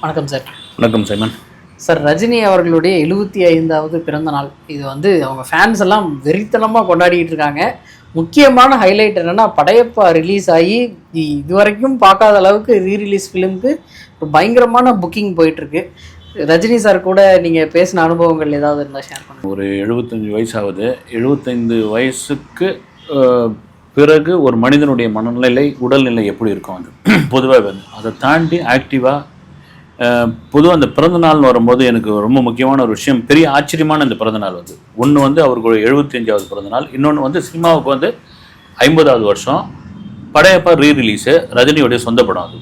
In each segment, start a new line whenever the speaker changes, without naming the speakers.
வணக்கம் சார்.
வணக்கம் Simon
sir, Rajini அவர்களுடைய 75வது பிறந்த நாள். இது வந்து அவங்க ஃபேன்ஸ் எல்லாம் வெறித்தனமாக கொண்டாடிட்டு இருக்காங்க. முக்கியமான ஹைலைட் என்னென்னா, படையப்பா ரிலீஸ் ஆகி இதுவரைக்கும் பார்க்காத அளவுக்கு ரீரிலீஸ் ஃபிலிமுக்கு ஒரு பயங்கரமான புக்கிங் போயிட்டுருக்கு. ரஜினி சார் கூட நீங்கள் பேசின அனுபவங்கள் ஏதாவது இருந்தால் ஷேர் பண்ணுங்கள்.
ஒரு 75 வயசு ஆகுது. 75 வயசுக்கு பிறகு ஒரு மனிதனுடைய மனநிலை, உடல்நிலை எப்படி இருக்கும்? அது பொதுவாக அதை தாண்டி ஆக்டிவாக பொதுவாக அந்த பிறந்தநாள்னு வரும்போது எனக்கு ரொம்ப முக்கியமான ஒரு விஷயம், பெரிய ஆச்சரியமான இந்த பிறந்தநாள் வந்து ஒன்று வந்து அவருக்கு 75வது பிறந்தநாள், இன்னொன்று வந்து சினிமாவுக்கு வந்து 50வது வருஷம், படையப்பா ரீரிலீஸு, ரஜினியோடைய சொந்த படம். அது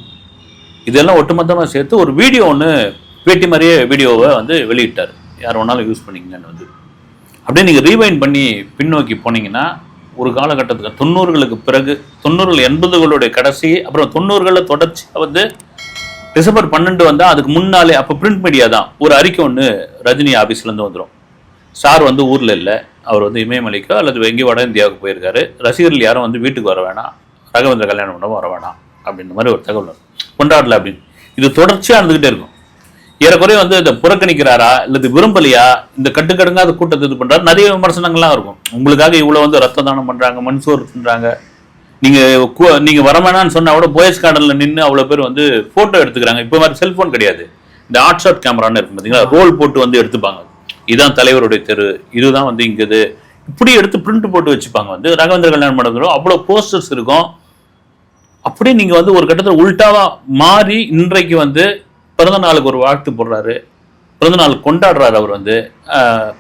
இதெல்லாம் ஒட்டுமொத்தமாக சேர்த்து ஒரு வீடியோ ஒன்று பேட்டி மாதிரியே வீடியோவை வந்து வெளியிட்டார். யார் வேணாலும் யூஸ் பண்ணிங்கன்னு வந்து அப்படியே நீங்கள் ரீவைண்ட் பண்ணி பின்னோக்கி போனீங்கன்னா ஒரு காலகட்டத்துக்கு 90களுக்கு பிறகு 90கள் 80களுடைய கடைசி, அப்புறம் 90களில் தொடர்ச்சியாக வந்து டிசம்பர் 12 வந்தால் அதுக்கு முன்னாலே அப்போ பிரிண்ட் மீடியா தான் ஒரு அறிக்கை ஒன்று ரஜினி ஆஃபீஸ்லேருந்து வந்துடும். சார் வந்து ஊரில் இல்லை, அவர் வந்து இமயமலைக்கோ அல்லது எங்கேயோ வட இந்தியாவுக்கு போயிருக்காரு, ரசிகர்கள் யாரும் வந்து வீட்டுக்கு வர வேணாம், ராகவேந்திர கல்யாண மண்டபம் வர வேணாம் அப்படின்ற மாதிரி ஒரு தகவல் கொண்டாடல அப்படின்னு. இது தொடர்ச்சியாக இருந்துக்கிட்டே இருக்கும். ஏறக்குறைய வந்து இதை புறக்கணிக்கிறாரா இல்லது விரும்பலையா, இந்த கட்டுக்கடுங்காத கூட்டத்தை இது பண்ணுறாரு, நிறைய விமர்சனங்கள்லாம் இருக்கும். உங்களுக்காக இவ்வளோ வந்து ரத்த தானம் பண்ணுறாங்க, மண்சோறு பண்ணுறாங்க, நீங்கள் வரவேணான்னு சொன்னால் கூட போயஸ் கார்டனில் நின்று அவ்வளோ பேர் வந்து ஃபோட்டோ எடுத்துக்கிறாங்க. இப்போ மாதிரி செல்ஃபோன் கிடையாது, இந்த ஆர்ட் ஷாட் கேமரான்னு இருக்கும் பார்த்தீங்களா, ரோல் போட்டு வந்து எடுத்துப்பாங்க. இதுதான் தலைவருடைய தெரு, இதுதான் வந்து இங்கே இப்படி எடுத்து பிரிண்ட் போட்டு வச்சுப்பாங்க. வந்து ராகவேந்திர கல்யாண மண்டபம் அவ்வளோ போஸ்டர்ஸ் இருக்கும். அப்படி நீங்கள் வந்து ஒரு கட்டத்தில் உள்டாவாக மாறி இன்றைக்கு வந்து பிறந்த நாளுக்கு ஒரு வாழ்த்து போடுறாரு, பிறந்த நாள் கொண்டாடுறாரு. அவர் வந்து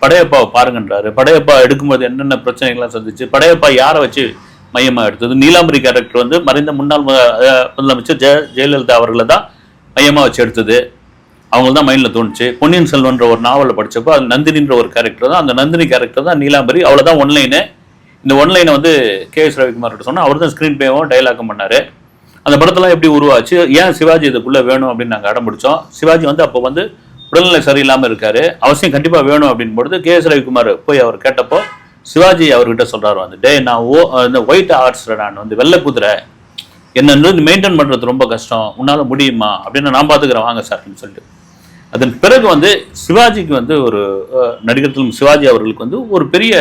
படையப்பாவை பாருங்கன்றாரு. படையப்பா எடுக்கும்போது என்னென்ன பிரச்சனைகள்லாம் சந்திச்சு, படையப்பா யாரை வச்சு மையமாக எடுத்தது, நீலாம்பரி கேரக்டர் வந்து மறைந்த முன்னாள் முதலமைச்சர் ஜெயலலிதா அவர்களை தான் மையமாக வச்சு எடுத்தது. அவங்க தான் மைண்டில் தோணுச்சு. பொன்னியின் செல்வன்ற ஒரு நாவலில் படித்தப்போ அது நந்தினின்ற ஒரு கேரக்டர் தான், அந்த நந்தினி கேரக்டர் தான் நீலாம்பரி. அவ்வளோதான் ஒன்லைனு. இந்த ஒன்லைனை வந்து KS ரவிக்குமார்கிட்ட சொன்னால் அவர் தான் ஸ்க்ரீன் பிளேவும் டைலாக்கும் பண்ணார். அந்த படத்தெல்லாம் எப்படி உருவாச்சு, ஏன் சிவாஜி இதுக்குள்ளே வேணும் அப்படின்னு நாங்கள் அடம் பிடிச்சோம். சிவாஜி வந்து அப்போ வந்து உடல்நிலை சரியில்லாமல் இருக்காரு, அவசியம் கண்டிப்பாக வேணும் அப்படின்னு பொழுது KS ரவிக்குமார் போய் அவர் கேட்டப்போ சிவாஜி அவர்கிட்ட சொல்கிறாரு வந்து, டே நான் இந்த ஒயிட் ஹார்ஸ், நான் வந்து வெள்ளை குதிரை, என்ன மெயின்டைன் பண்ணுறது ரொம்ப கஷ்டம், உன்னால் முடியுமா அப்படின்னு, நான் பார்த்துக்கிறேன் வாங்க சார் அப்படின்னு சொல்லிட்டு. அதன் பிறகு வந்து சிவாஜிக்கு வந்து ஒரு நடிகர்களும் சிவாஜி அவர்களுக்கு வந்து ஒரு பெரிய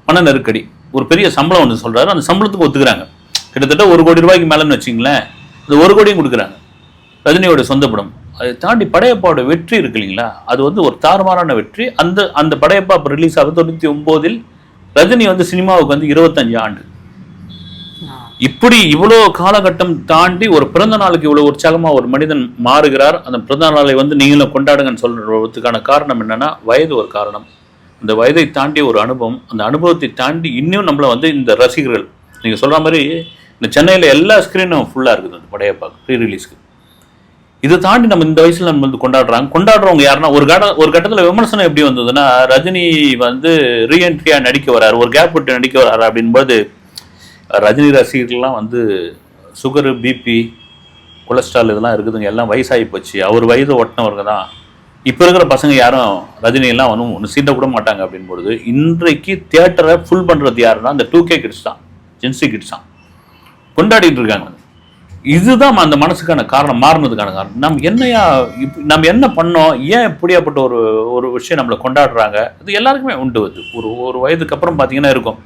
மன நெருக்கடி, ஒரு பெரிய சம்பளம் ஒன்று சொல்கிறாரு. அந்த சம்பளத்துக்கு ஒத்துக்கிறாங்க. கிட்டத்தட்ட 1 கோடி ரூபாய்க்கு மேலேன்னு வச்சிங்களேன். அந்த 1 கோடியும் கொடுக்குறாங்க. ரஜினியோட சொந்த படம். அதை தாண்டி படையப்பாவோட வெற்றி இருக்கு இல்லைங்களா, அது வந்து ஒரு தாறுமாறான வெற்றி. அந்த படையப்பா இப்போ ரிலீஸ் ஆகுது 99. ரஜினி வந்து சினிமாவுக்கு வந்து 25 ஆண்டு. இப்படி இவ்வளோ காலகட்டம் தாண்டி ஒரு பிறந்த நாளுக்கு இவ்வளோ உற்சாகமாக ஒரு மனிதன் மாறுகிறார். அந்த பிறந்த நாளை வந்து நீங்களும் கொண்டாடுங்கன்னு சொல்றதுக்கான காரணம் என்னன்னா, வயது ஒரு காரணம். அந்த வயதை தாண்டி ஒரு அனுபவம், அந்த அனுபவத்தை தாண்டி இன்னும் நம்மளை வந்து இந்த ரசிகர்கள், நீங்கள் சொல்கிற மாதிரி இந்த சென்னையில் எல்லா ஸ்க்ரீனும் ஃபுல்லாக இருக்குது அந்த படையப்பா ப்ரீ ரிலீஸ்க்கு. இதை தாண்டி நம்ம இந்த வயசுல நம்ம வந்து கொண்டாடுறவங்க யாருன்னா, ஒரு கட்டத்தில் விமர்சனம் எப்படி வந்ததுன்னா, ரஜினி வந்து ரீஎன்ட்ரியா நடிக்க வர்றாரு, ஒரு கேப் விட்டு நடிக்க வர்றாரு அப்படின்போது ரஜினி ரசிகர்கள்லாம் வந்து சுகரு, பிபி, கொலஸ்ட்ரால் இதெல்லாம் இருக்குதுங்க, எல்லாம் வயசாகி போச்சு, அவர் வயது ஒட்டினவங்க தான், இப்போ இருக்கிற பசங்க யாரும் ரஜினியெல்லாம் ஒன்று சீண்ட கூட மாட்டாங்க அப்படின்பொழுது இன்றைக்கு தியேட்டரை ஃபுல் பண்ணுறது யாருன்னா அந்த 2K கிட்ஸ் தான், ஜென்சி கிட்ஸ் தான் கொண்டாடிட்டு இருக்காங்க. இதுதான் அந்த மனசுக்கான காரணம், மாறினதுக்கான காரணம். நம்ம என்ன பண்ணோம், ஏன் இப்படியாப்பட்ட ஒரு விஷயம் நம்மளை கொண்டாடுறாங்க, அது எல்லாருக்குமே உண்டு. அது ஒரு வயதுக்கு அப்புறம் பார்த்தீங்கன்னா இருக்கும்,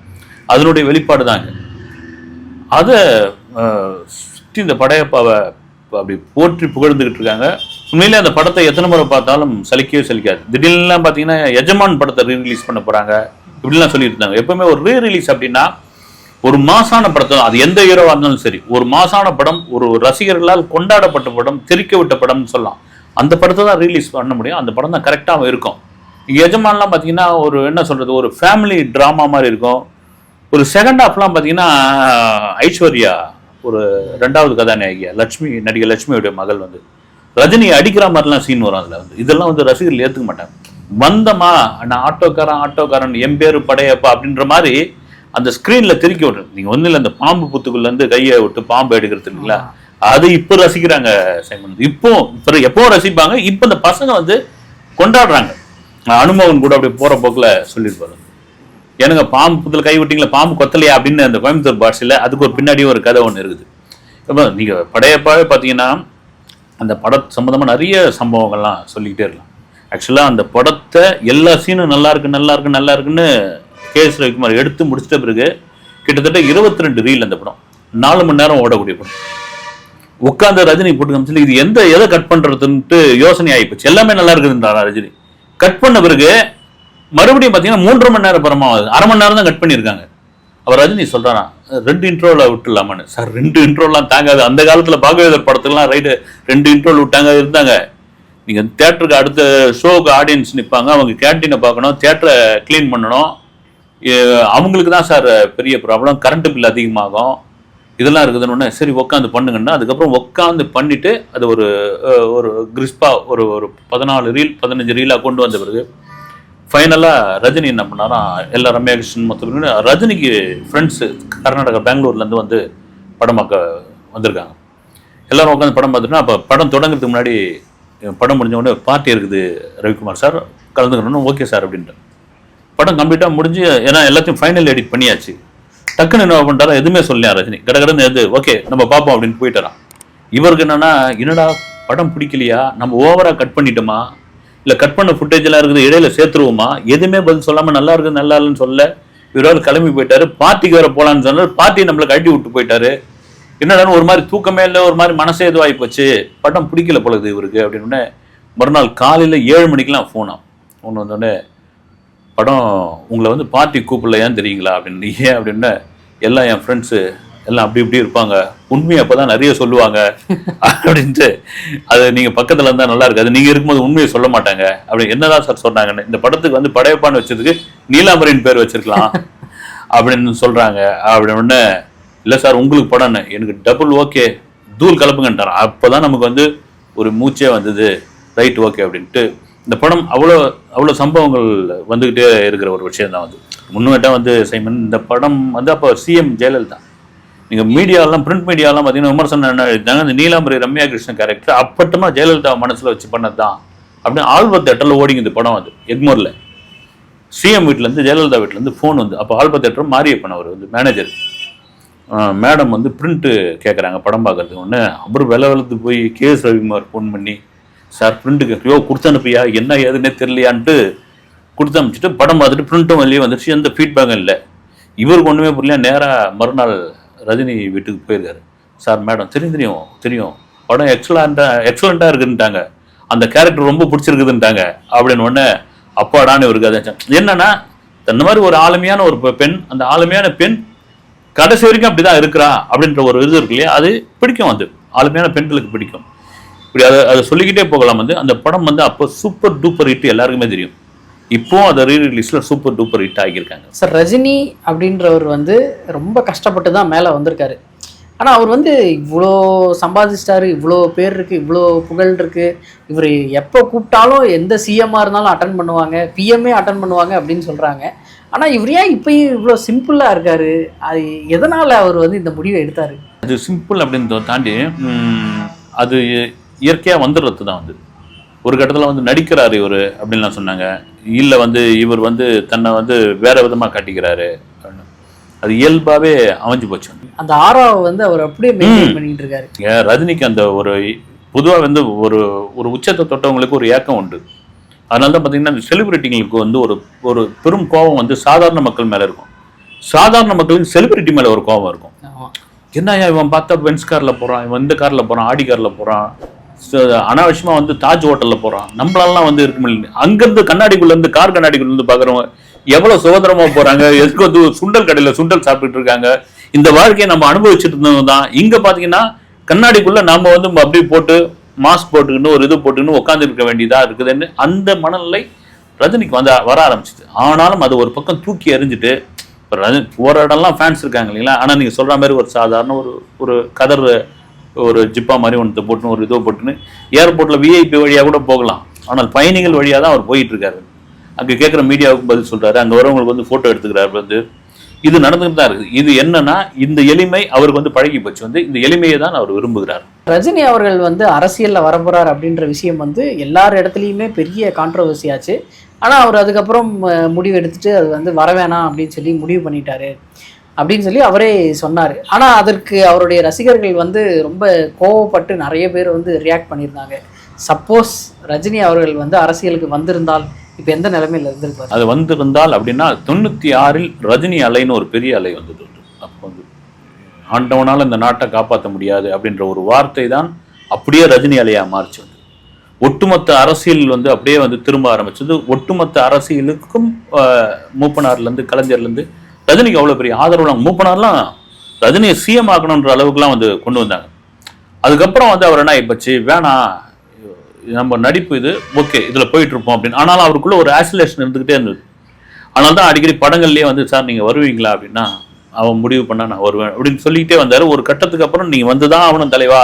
அதனுடைய வெளிப்பாடு தாங்க. அதை சுற்றி இந்த படையப்பாவை அப்படி போற்றி புகழ்ந்துக்கிட்டு இருக்காங்க. உண்மையிலே அந்த படத்தை எத்தனை முறை பார்த்தாலும் சலிக்கவே சலிக்காது. திடீர்லாம் பார்த்தீங்கன்னா எஜமான் படத்தை ரீரிலீஸ் பண்ண போகிறாங்க இப்படிலாம் சொல்லிட்டு இருந்தாங்க. எப்பவுமே ஒரு ரீரிலீஸ் அப்படின்னா ஒரு மாசான படத்தை, அது எந்த ஹீரோவாக இருந்தாலும் சரி, ஒரு மாசான படம், ஒரு ரசிகர்களால் கொண்டாடப்பட்ட படம், திரிக்க விட்ட படம்னு சொல்லலாம், அந்த படத்தை தான் ரிலீஸ் பண்ண முடியும். அந்த படம் தான் கரெக்டாக இருக்கும். எஜமான்லாம் பார்த்தீங்கன்னா ஒரு என்ன சொல்கிறது, ஒரு ஃபேமிலி ட்ராமா மாதிரி இருக்கும். ஒரு செகண்ட் ஹாஃப்லாம் பார்த்தீங்கன்னா ஐஸ்வர்யா, ஒரு 2வது கதாநாயகியா நடிகை லட்சுமியுடைய மகள் வந்து ரஜினி அடிக்கிற மாதிரிலாம் சீன் வரும் அதில். வந்து இதெல்லாம் வந்து ரசிகர்கள் ஏற்றுக்க மாட்டாங்க. வந்தமா நான் ஆட்டோக்காரன் என் பேரு படையப்பா அப்படின்ற மாதிரி அந்த ஸ்க்ரீனில் திருக்கி விட்ரு. நீங்கள் ஒன்றும் இல்லை, அந்த பாம்பு புத்துக்குள்ளேருந்து கையை விட்டு பாம்பு எடுக்கிறது இல்லைங்களா, அது இப்போ ரசிக்கிறாங்க சைமன். எப்போ ரசிப்பாங்க. இப்போ இந்த பசங்க வந்து கொண்டாடுறாங்க. அனுபவம் கூட அப்படி போகிற போக்கில் சொல்லியிருப்பாரு, எனக்கு பாம்பு புத்துல கை விட்டீங்களா, பாம்பு கொத்தலையா அப்படின்னு அந்த கோயம்புத்தூர் பாஷையில் அதுக்கு ஒரு பின்னாடியும் ஒரு கதை ஒன்று இருக்குது. இப்போ நீங்கள் படையப்பாவே பார்த்தீங்கன்னா அந்த படம் சம்மந்தமாக நிறைய சம்பவங்கள்லாம் சொல்லிக்கிட்டே இருக்கலாம். ஆக்சுவலாக அந்த படத்தை எல்லா சீனும் நல்லா இருக்குன்னு கே.எஸ். ரவிக்குமார் எடுத்து முடிச்சிட்ட பிறகு கிட்டத்தட்ட 22 ரீல் அந்த படம், 4 மணி நேரம் ஓடக்கூடிய படம். உட்காந்து ரஜினி போட்டு காமிச்சு இது எதை கட் பண்ணுறதுன்ட்டு யோசனை ஆகிப்போச்சு. எல்லாமே நல்லா இருக்குதுன்றாரா ரஜினி. கட் பண்ண பிறகு மறுபடியும் பார்த்தீங்கன்னா 3.5 மணி நேரம் படமா ஆகுது. 1/2 மணி நேரம் தான் கட் பண்ணியிருக்காங்க. அவர் ரஜினி சொல்கிறாராம் 2 இன்ட்ரோவில் விட்டுலாமான்னு. சார் 2 இன்ட்ரோலாம் தாங்காது. அந்த காலத்தில் பாகவதர் படத்துலாம் ரைட்டு 2 இன்ட்ரோவில் விட்டாங்க இருந்தாங்க. நீங்கள் தேட்டருக்கு அடுத்த ஷோவுக்கு ஆடியன்ஸ் நிற்பாங்க, அவங்க கேன்டீனை பார்க்கணும், தேட்டரை க்ளீன் பண்ணணும். அவங்களுக்கு தான் சார் பெரிய ப்ராப்ளம், கரண்ட் பில் அதிகமாகும், இதெல்லாம் இருக்குதுன்னு. சரி உட்காந்து பண்ணுங்கன்னா அதுக்கப்புறம் உட்காந்து பண்ணிவிட்டு அது ஒரு கிறிஸ்பாக ஒரு 14 ரீல் 15 ரீலாக கொண்டு வந்த பிறகு ஃபைனலாக ரஜினி என்ன பண்ணாரா, எல்லா ரம்யா கிருஷ்ணன் மொத்தம் ரஜினிக்கு ஃப்ரெண்ட்ஸு கர்நாடகா பெங்களூர்லேருந்து வந்து படம் பார்க்க வந்திருக்காங்க. எல்லோரும் உட்காந்து படம் பார்த்துட்டோன்னா அப்போ படம் தொடங்குறதுக்கு முன்னாடி படம் முடிஞ்ச உடனே பார்ட்டி இருக்குது ரவிக்குமார் சார் கலந்துக்கணும். ஓகே சார் அப்படின்ட்டு படம் கம்ப்ளீட்டாக முடிஞ்சு, ஏன்னா எல்லாத்தையும் ஃபைனல் எடிட் பண்ணியாச்சு. டக்குன்னு என்ன பண்ணுறாரா, எதுவுமே சொல்லலையா ரஜினி, கடகடன்னு எது ஓகே நம்ம பார்ப்போம் அப்படின்னு போயிட்டாரான். இவருக்கு என்னடா படம் பிடிக்கலையா, நம்ம ஓவராக கட் பண்ணிட்டோமா, இல்லை கட் பண்ண ஃபுட்டேஜெல்லாம் இருக்குது இடையில சேர்த்துருவோமா, எதுவுமே பதில் சொல்லாமல் நல்லா இருக்குது நல்லா இல்லைன்னு சொல்ல இவரால் கிளம்பி போயிட்டாரு. பார்ட்டிக்கு வேற போகலான்னு சொன்னார், பார்ட்டி நம்மளை கழட்டி விட்டு போயிட்டாரு. என்னடா ஒரு மாதிரி தூக்கமே இல்லை, ஒரு மாதிரி மனசே இதுவாகி போச்சு, படம் பிடிக்கல போலது இவருக்கு அப்படின்னு. மறுநாள் காலையில் 7 மணிக்கெலாம் ஃபோனாம் ஒன்று வந்தோடனே, படம் உங்களை வந்து பார்ட்டி கூப்பிடல ஏன் தெரியுங்களா அப்படின்னு. ஏன் அப்படின்னா, எல்லாம் என் ஃப்ரெண்ட்ஸு எல்லாம் அப்படி இப்படி இருப்பாங்க, உண்மையை அப்போ தான் நிறைய சொல்லுவாங்க அப்படின்ட்டு. அது நீங்கள் பக்கத்தில் இருந்தால் நல்லா இருக்காது, நீங்கள் இருக்கும்போது உண்மையை சொல்ல மாட்டாங்க அப்படி. என்னதான் சார் சொன்னாங்கன்னு, இந்த படத்துக்கு வந்து படையப்பான்னு வச்சதுக்கு நீலாம்பரின் பேர் வச்சிருக்கலாம் அப்படின்னு சொல்கிறாங்க. அப்படின்னு இல்லை சார் உங்களுக்கு படம்னு, எனக்கு டபுள் ஓகே தூள் கலப்புங்கன்றார். அப்போ தான் நமக்கு வந்து ஒரு மூச்சே வந்தது, ரைட் ஓகே அப்படின்ட்டு. இந்த படம் அவ்வளோ சம்பவங்கள் வந்துக்கிட்டே இருக்கிற ஒரு விஷயம் தான். வந்து முன்னேட்டாக வந்து சைமன் இந்த படம் வந்து அப்போ சிஎம் ஜெயலலிதா. நீங்கள் மீடியாலாம் பிரிண்ட் மீடியாலாம் பார்த்தீங்கன்னா விமர்சனம் என்ன எழுதிட்டாங்க, இந்த நீலாம்பரி ரம்யா கிருஷ்ணன் கேரக்டர் அப்பட்டமாக ஜெயலலிதா மனசில் வச்சு பண்ணது தான் அப்படின்னு. ஆல்பத் தேட்டரில் ஓடிங்க இந்த படம். அது எக்மோரில் சிஎம் வீட்டிலேருந்து ஜெயலலிதா வீட்டிலேருந்து ஃபோன் வந்து, அப்போ ஆல்பத் தேட்டர் மாரியப்பன் அவர் வந்து மேனேஜர். மேடம் வந்து பிரிண்ட்டு கேட்குறாங்க படம் பார்க்கறதுக்கு. ஒன்று அப்புறம் வெளத்து போய் கே.எஸ். ரவிக்குமார் ஃபோன் பண்ணி, சார் பிரிண்ட்டுக்கு கொடுத்து அனுப்பியா என்ன ஏதுன்னே தெரியலையான்ட்டு கொடுத்து அனுப்பிச்சிட்டு படம் பார்த்துட்டு பிரிண்ட்டும் வெளியே வந்துடுச்சு, எந்த ஃபீட்பேக்கும் இல்லை. இவருக்கு ஒன்றுமே புரியல. நேராக மறுநாள் ரஜினி வீட்டுக்கு போயிருக்காரு. சார் மேடம் தெரியும் படம் எக்ஸலண்ட்டாக இருக்குன்ட்டாங்க, அந்த கேரக்டர் ரொம்ப பிடிச்சிருக்குதுன்ட்டாங்க அப்படின்னு. ஒன்று அப்பாடான்னு இவருக்கு அதை என்னன்னா, இந்த மாதிரி ஒரு ஆளுமையான ஒரு பெண், அந்த ஆளுமையான பெண் கடைசி வரைக்கும் அப்படிதான் இருக்கிறா அப்படின்ற ஒரு இது இருக்கு இல்லையா, அது பிடிக்கும். அது ஆளுமையான பெண்களுக்கு பிடிக்கும். இப்படி அதை சொல்லிக்கிட்டே போகலாம். வந்து அந்த படம் வந்து அப்போ சூப்பர் டூப்பர் ஹிட் எல்லாருக்குமே தெரியும். இப்போ அதை ரீரிலீஸில் சூப்பர் டூப்பர் ஹிட் ஆகியிருக்காங்க.
சார் ரஜினி அப்படின்றவர் வந்து ரொம்ப கஷ்டப்பட்டு தான் மேலே வந்திருக்காரு. ஆனால் அவர் வந்து இவ்வளோ சம்பாதிச்சிட்டாரு, இவ்வளோ பேர் இருக்குது, இவ்வளோ புகழ் இருக்குது. இவர் எப்போ கூப்பிட்டாலும் எந்த சிஎம்மாக இருந்தாலும் அட்டன் பண்ணுவாங்க, பிஎம்ஏ அட்டன் பண்ணுவாங்க அப்படின்னு சொல்கிறாங்க. ஆனால் இவர் ஏன் இப்பயும் இவ்வளோ சிம்பிளாக இருக்கார்? அது எதனால் அவர் வந்து இந்த முடிவை எடுத்தார்?
அது சிம்பிள் அப்படின்றத தாண்டி அது இயற்கையாக வந்துடுறது தான். வந்து ஒரு கட்டத்தில் வந்து நடிக்கிறாரு இவர் அப்படின்லாம் சொன்னாங்க. இல்லை வந்து இவர் வந்து தன்னை வந்து வேற விதமாக காட்டிக்கிறாரு, அது இயல்பாகவே அமைஞ்சு போச்சு.
அந்த ஆறாவை வந்து அவர் அப்படியே மெயின்டைன் பண்ணிட்டு இருக்காரு.
ரஜினிக்கு அந்த ஒரு பொதுவாக வந்து ஒரு உச்சத்தை தொட்டவங்களுக்கு ஒரு ஏக்கம் உண்டு. அதனால தான் பார்த்தீங்கன்னா இந்த செலிபிரிட்டிங்களுக்கு வந்து ஒரு பெரும் கோபம் வந்து சாதாரண மக்கள் மேலே இருக்கும். சாதாரண மக்களுக்கு செலிபிரிட்டி மேலே ஒரு கோபம் இருக்கும். என்னையா இவன் பார்த்தா பென்ஸ் காரில் போகிறான், இவன் இந்த காரில் போகிறான், ஆடி காரில் போகிறான், அனாவசியமாக வந்து தாஜ் ஹோட்டலில் போகிறான், நம்மளாலாம் வந்து இருக்க முடியல. அங்கேருந்து கண்ணாடிக்குள்ளேருந்து கார் கண்ணாடிக்குள்ளேருந்து பார்க்குறவங்க எவ்வளோ சுதந்திரமாக போகிறாங்க, எதுக்கு வந்து சுண்டல் கடையில் சுண்டல் சாப்பிட்டுட்டு இருக்காங்க. இந்த வாழ்க்கையை நம்ம அனுபவிச்சுட்டு இருந்தவங்க தான். இங்கே பார்த்தீங்கன்னா கண்ணாடிக்குள்ளே நம்ம வந்து அப்படியே போட்டு மாஸ்க் போட்டுக்கின்னு ஒரு இது போட்டுக்கின்னு உட்காந்து இருக்க வேண்டியதாக இருக்குதுன்னு அந்த மனநிலை ரஜினிக்கு வர ஆரம்பிச்சிது. ஆனாலும் அது ஒரு பக்கம் தூக்கி எறிஞ்சிட்டு இப்போ ரஜினி போகிற இடம்லாம் ஃபேன்ஸ் இருக்காங்க இல்லைங்களா. ஆனால் நீங்கள் சொல்கிற மாதிரி ஒரு சாதாரண ஒரு கதர் ஒரு ஜிப்பா மாதிரி ஒன்று போட்டுன்னு ஒரு இதோ போட்டுன்னு ஏர்போர்ட்டில் விஐபி வழியாக கூட போகலாம். ஆனால் பயணிகள் வழியாக தான் அவர் போயிட்டு இருக்காரு. அங்கே கேட்குற மீடியாவுக்கு பதில் சொல்கிறாரு, அங்கே வரவங்களுக்கு வந்து ஃபோட்டோ எடுத்துக்கிறாரு. வந்து இது நடந்துகிட்டு தான் இருக்குது. இது என்னன்னா இந்த எளிமை அவருக்கு வந்து பழகி போச்சு. வந்து இந்த எளிமையை தான் அவர் விரும்புகிறார்.
ரஜினி அவர்கள் வந்து அரசியலில் வரப்போறார் அப்படின்ற விஷயம் வந்து எல்லார் இடத்துலையுமே பெரிய கான்ட்ரவர்சி ஆச்சு. ஆனால் அவர் அதுக்கப்புறம் முடிவு எடுத்துட்டு அது வந்து வர வேணாம் அப்படின்னு சொல்லி முடிவு பண்ணிட்டாரு. அப்படின்னு சொல்லி அவரே சொன்னார். ஆனால் அதற்கு அவருடைய ரசிகர்கள் வந்து ரொம்ப கோவப்பட்டு நிறைய பேர் வந்து ரியாக்ட் பண்ணியிருந்தாங்க. சப்போஸ் ரஜினி அவர்கள் வந்து அரசியலுக்கு வந்திருந்தால் இப்போ எந்த நிலைமையில் இருந்திருப்பார்?
அது வந்திருந்தால் அப்படின்னா 96 ரஜினி அலைன்னு ஒரு பெரிய அலை வந்தது. அப்போ வந்து ஆண்டவனால் இந்த நாட்டை காப்பாற்ற முடியாது அப்படின்ற ஒரு வார்த்தை தான் அப்படியே ரஜினி அலையாக மாறிச்சு. வந்து ஒட்டுமொத்த அரசியல் வந்து அப்படியே வந்து திரும்ப ஆரம்பிச்சது. ஒட்டுமொத்த அரசியலுக்கும் மூப்பனார்லேருந்து கலைஞர்லேருந்து ரஜினிக்கு அவ்வளோ பெரிய ஆதரவுலாம். மூப்பனார்லாம் ரஜினியை சிஎம் ஆக்கணுன்ற அளவுக்குலாம் வந்து கொண்டு வந்தாங்க. அதுக்கப்புறம் வந்து அவர் என்ன ஆயிப்போச்சு, வேணாம் நம்ம நடிப்பு இது ஓகே இதில் போயிட்டு இருப்போம் அப்படின்னு. ஆனாலும் அவருக்குள்ள ஒரு ஆசிலேஷன் இருந்துகிட்டே இருந்தது. அதனால தான் அடிக்கடி படங்கள்லேயே வந்து சார் நீங்கள் வருவீங்களா அப்படின்னா அவன் முடிவு பண்ணா நான் வருவேன் அப்படின்னு சொல்லிக்கிட்டே வந்தார். ஒரு கட்டத்துக்கு அப்புறம் நீங்கள் வந்து தான் அவனும் தலைவா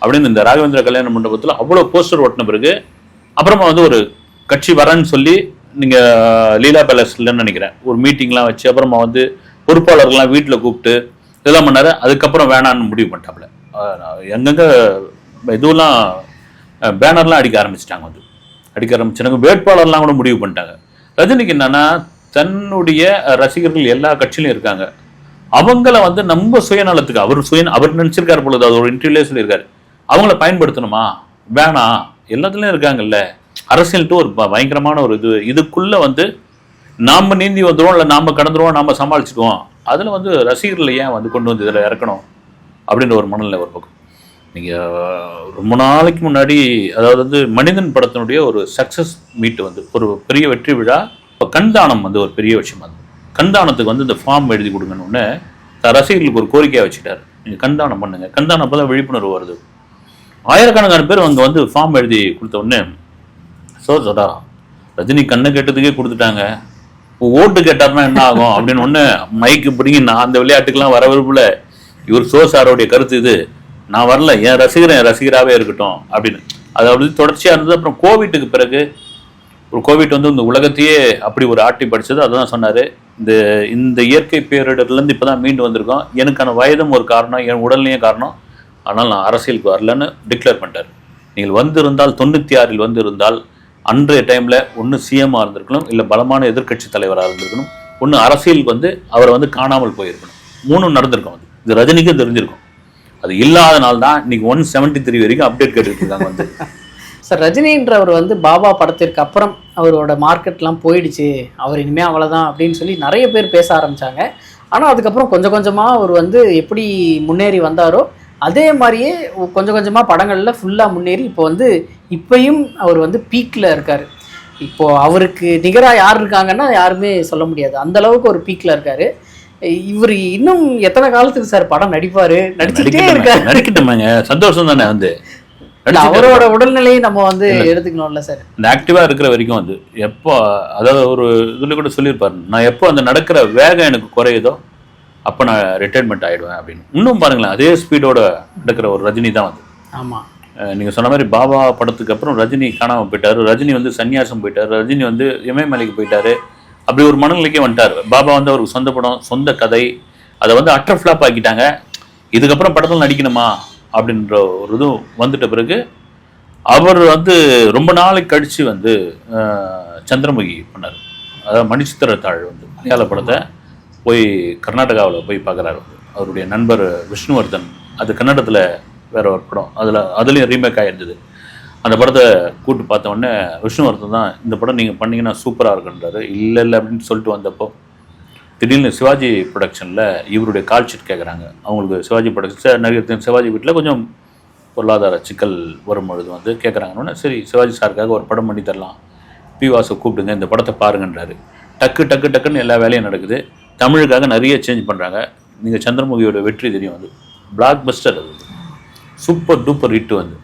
அப்படின்னு இந்த ராகவேந்திர கல்யாண மண்டபத்தில் அவ்வளோ போஸ்டர் ஓட்டின பிறகு அப்புறமா வந்து ஒரு கட்சி வரேன்னு சொல்லி நீங்கள் லீலா பேலஸ்லன்னு நினைக்கிறேன் ஒரு மீட்டிங்லாம் வச்சு அப்புறமா வந்து பொறுப்பாளர்கள்லாம் வீட்டில் கூப்பிட்டு இதெல்லாம் பண்ணாரு. அதுக்கப்புறம் வேணான்னு முடிவு பண்ணிட்டாப்புல. எங்கெங்க இதுவெல்லாம் பேனர்லாம் அடிக்க ஆரம்பிச்சிட்டாங்க. வந்து அடிக்க ஆரம்பிச்சாங்க. வேட்பாளர்லாம் கூட முடிவு பண்ணிட்டாங்க. ரஜினிக்கு என்னன்னா தன்னுடைய ரசிகர்கள் எல்லா கட்சியிலும் இருக்காங்க. அவங்கள வந்து நம்ம சுயநலத்துக்கு அவர் நினைச்சிருக்காரு பொழுது அது ஒரு இன்டர்வியூலே சொல்லியிருக்காரு, அவங்கள பயன்படுத்தணுமா வேணாம் எல்லாத்துலயும் இருக்காங்கல்ல. அரசியல்ட்டு ஒரு பயங்கரமான ஒரு இதுக்குள்ள வந்து நாம நீந்தி வந்துடுவோம் இல்லை நாம கடந்துருவோம் நாம சமாளிச்சுக்குவோம். அதுல வந்து ரசிகர்களை ஏன் வந்து கொண்டு வந்து இதில் இறக்கணும் அப்படின்ற ஒரு மனநிலை ஒரு பக்கம். நீங்கள் ரொம்ப நாளைக்கு முன்னாடி அதாவது வந்து மனிதன் படத்தினுடைய ஒரு சக்ஸஸ் மீட் வந்து ஒரு பெரிய வெற்றி விழா. இப்போ கண்தானம் வந்து ஒரு பெரிய விஷயம். அது கண்தானத்துக்கு வந்து இந்த ஃபார்ம் எழுதி கொடுங்கன்னு ரசிகர்களுக்கு ஒரு கோரிக்கையாக வச்சுட்டார். நீங்கள் கண்தானம் பண்ணுங்க, கண்தானம் அப்போ தான் விழிப்புணர்வு வருது. ஆயிரக்கணக்கான பேர் அங்கே வந்து ஃபார்ம் எழுதி கொடுத்த உடனே சோடா ரஜினி கண்ணை கேட்டதுக்கே கொடுத்துட்டாங்க, ஓட்டு கேட்டார்னா என்ன ஆகும் அப்படின்னு ஒன்று மைக்கு பிடிங்கி நான் அந்த விளையாட்டுக்கெல்லாம் வர விரும்பல. இவர் சாரோடைய கருத்து இது, நான் வரல, என் ரசிகராகவே இருக்கட்டும் அப்படின்னு. அது அப்படி தொடர்ச்சியாக இருந்தது. அப்புறம் கோவிட்டுக்கு பிறகு ஒரு கோவிட் வந்து இந்த உலகத்தையே அப்படி ஒரு ஆட்டி படித்தது. அதுதான் சொன்னார், இந்த இயற்கை பேரிடர்லேருந்து இப்போ தான் மீண்டு வந்திருக்கோம், எனக்கான வயதும் ஒரு காரணம், என் உடல்லையும் காரணம், ஆனால் நான் அரசியலுக்கு வரலன்னு டிக்ளேர் பண்ணிட்டார். நீங்கள் வந்திருந்தால் 96 வந்திருந்தால் அன்றைய டைமில் ஒன்று சிஎம்மாக இருந்திருக்கணும், இல்லை பலமான எதிர்க்கட்சி தலைவராக இருந்திருக்கணும், ஒன்று அரசியலுக்கு வந்து அவரை வந்து காணாமல் போயிருக்கணும். மூணும் நடந்திருக்கும். அது இது ரஜினிக்கும் தெரிஞ்சிருக்கும். அது இல்லாதனால தான் இன்னைக்கு 173 வரைக்கும் அப்டேட் கேட்டுட்டு இருக்காங்க. வந்து
சார் ரஜினின்றவர் வந்து பாபா படத்திற்கு அப்புறம் அவரோட மார்க்கெட்லாம் போயிடுச்சு, அவர் இனிமேல் அவ்வளோதான் அப்படின்னு சொல்லி நிறைய பேர் பேச ஆரம்பித்தாங்க. ஆனால் அதுக்கப்புறம் கொஞ்சம் கொஞ்சமாக அவர் வந்து எப்படி முன்னேறி வந்தாரோ அதே மாதிரியே கொஞ்சம் கொஞ்சமாக படங்களில் ஃபுல்லாக முன்னேறி இப்போ வந்து இப்பயும் அவர் வந்து பீக்கில் இருக்கார். இப்போது அவருக்கு நிகராக யார் இருக்காங்கன்னா யாருமே சொல்ல முடியாது, அந்த அளவுக்கு ஒரு பீக்கில் இருக்கார். இவர் இன்னும் எத்தனை காலத்துக்கு சார் படம் நடிப்பார்? நடிச்சுட்டே இருக்காரு.
நடிக்கட்டுமாங்க, சந்தோஷம் தானே. வந்து
அவரோட உடல்நிலையை நம்ம வந்து எடுத்துக்கணும்ல சார்.
இந்த ஆக்டிவாக இருக்கிற வரைக்கும் வந்து எப்போ அதாவது ஒரு இதில் கூட சொல்லியிருப்பாரு, நான் எப்போ அந்த நடக்கிற வேகம் எனக்கு குறையுதோ அப்போ நான் ரிட்டைர்மெண்ட் ஆகிடுவேன் அப்படின்னு. இன்னும் பாருங்களேன், அதே ஸ்பீடோட நடக்கிற ஒரு ரஜினி தான் வந்து.
ஆமாம்,
நீங்கள் சொன்ன மாதிரி பாபா படத்துக்கு அப்புறம் ரஜினி காணாமல் போயிட்டார், ரஜினி வந்து சன்னியாசம் போயிட்டார், ரஜினி வந்து இமயமலைக்கு போயிட்டார். அப்படி ஒரு மனநிலைக்கே வந்துட்டார். பாபா வந்து அவருக்கு சொந்த படம், சொந்த கதை, அதை வந்து அட்டர் ஃப்ளாப் ஆக்கிட்டாங்க. இதுக்கப்புறம் படத்தில் நடிக்கணுமா அப்படின்ற ஒரு இதுவும் வந்துட்ட பிறகு அவர் வந்து ரொம்ப நாளைக்கு கழித்து வந்து சந்திரமுகி பண்ணார். அதாவது மணிச்சித்திரத்தாழ் வந்து மலையாள படத்தை போய் கர்நாடகாவில் போய் பார்க்குறாரு. அவருடைய நண்பர் விஷ்ணுவர்தன், அது கன்னடத்தில் வேற ஒரு படம், அதுலேயும் ரீமேக் ஆகிருந்தது. அந்த படத்தை கூப்பிட்டு பார்த்த உடனே விஷ்ணுவர்தன் தான் இந்த படம் நீங்கள் பண்ணிங்கன்னா சூப்பராக இருக்குன்றாரு. இல்லை அப்படின்னு சொல்லிட்டு வந்தப்போ திடீர்னு சிவாஜி ப்ரொடக்ஷனில் இவருடைய கால் ஷீட் கேட்குறாங்க. அவங்களுக்கு சிவாஜி ப்ரொடக்ஷன் நடிகர் சிவாஜி வீட்டில் கொஞ்சம் பொருளாதார சிக்கல் வரும்பொழுது வந்து கேட்குறாங்கன்னு, சரி சிவாஜி சாருக்காக ஒரு படம் பண்ணி தரலாம், பி வாசு கூப்பிடுங்க இந்த படத்தை பாருங்கன்றாரு. டக்குன்னு எல்லா வேலையும் நடக்குது. தமிழுக்காக நிறைய சேஞ்ச் பண்ணுறாங்க. நீங்கள் சந்திரமுகியோட வெற்றி தெரியும், வந்து பிளாக் பஸ்டர், அது சூப்பர் டூப்பர் ஹிட். வந்து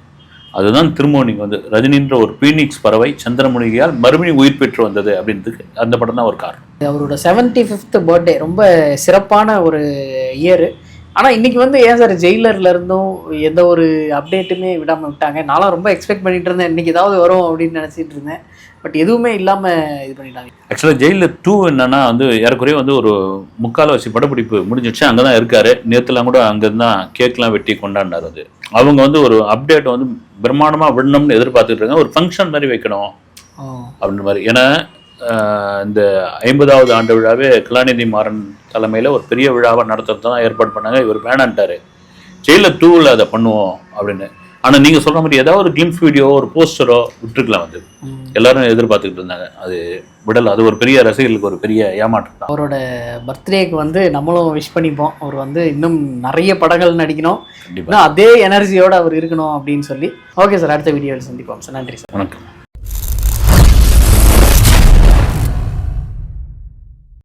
அதுதான் திரும்ப நீங்கள் வந்து ரஜினின்ற ஒரு பீனிக்ஸ் பறவை சந்திரமுகியால் மறுபடியும் உயிர் பெற்று வந்தது அப்படின்றதுக்கு அந்த படம் தான் ஒரு காரணம்.
அவரோட 75th பர்த்டே ரொம்ப சிறப்பான ஒரு இயரு. ஆனால் இன்றைக்கி வந்து ஏன் சார் ஜெயிலரில் இருந்தும் எந்த ஒரு அப்டேட்டுமே விடாமல் விட்டாங்க? நானும் ரொம்ப எக்ஸ்பெக்ட் பண்ணிட்டு இருந்தேன், இன்றைக்கி ஏதாவது வரும் அப்படின்னு நினச்சிட்டு இருந்தேன். பட் எதுவுமே இல்லாமல் இது பண்ணிட்டாங்க.
ஆக்சுவலாக ஜெயிலர் 2 என்னன்னா வந்து ஏறக்குறைய வந்து ஒரு முக்கால்வாசி படப்பிடிப்பு முடிஞ்சிடுச்சு. அங்கே தான் இருக்காரு. நேற்றுலாம் கூட அங்கேருந்து தான் கேக்லாம் வெட்டி கொண்டாடினார். அது அவங்க வந்து ஒரு அப்டேட் வந்து பிரம்மாண்டமாக விடணும்னு எதிர்பார்த்துட்டு இருக்காங்க. ஒரு ஃபங்க்ஷன் மாதிரி வைக்கணும் அப்படின்ற மாதிரி. ஏன்னா இந்த 50வது ஆண்டு விழாவே கலாநிதி மாறன் தலைமையில் ஒரு பெரிய விழாவை நடத்துறது தான் ஏற்பாடு பண்ணாங்க. இவர் வேணான்ட்டார், ஜெயிலர் 2ல் அதை பண்ணுவோம் அப்படின்னு. ஆனால் நீங்கள் சொல்கிற மாதிரி ஏதாவது ஒரு கிளிம்ஸ் வீடியோ, ஒரு போஸ்டரோ விட்டுருக்கலாம். வந்து எல்லாரும் எதிர்பார்த்துக்கிட்டு இருந்தாங்க, அது விடலை. அது ஒரு பெரிய ரசிகர்களுக்கு ஒரு பெரிய ஏமாற்றம் தான்.
அவரோட பர்த்டேக்கு வந்து நம்மளும் விஷ் பண்ணிப்போம். அவர் வந்து இன்னும் நிறைய படங்கள் நடிக்கணும்,
கண்டிப்பாக
அதே எனர்ஜியோடு அவர் இருக்கணும் அப்படின்னு சொல்லி. ஓகே சார், அடுத்த வீடியோவில் சந்திப்போம் சார். நன்றி சார்.
வணக்கம்.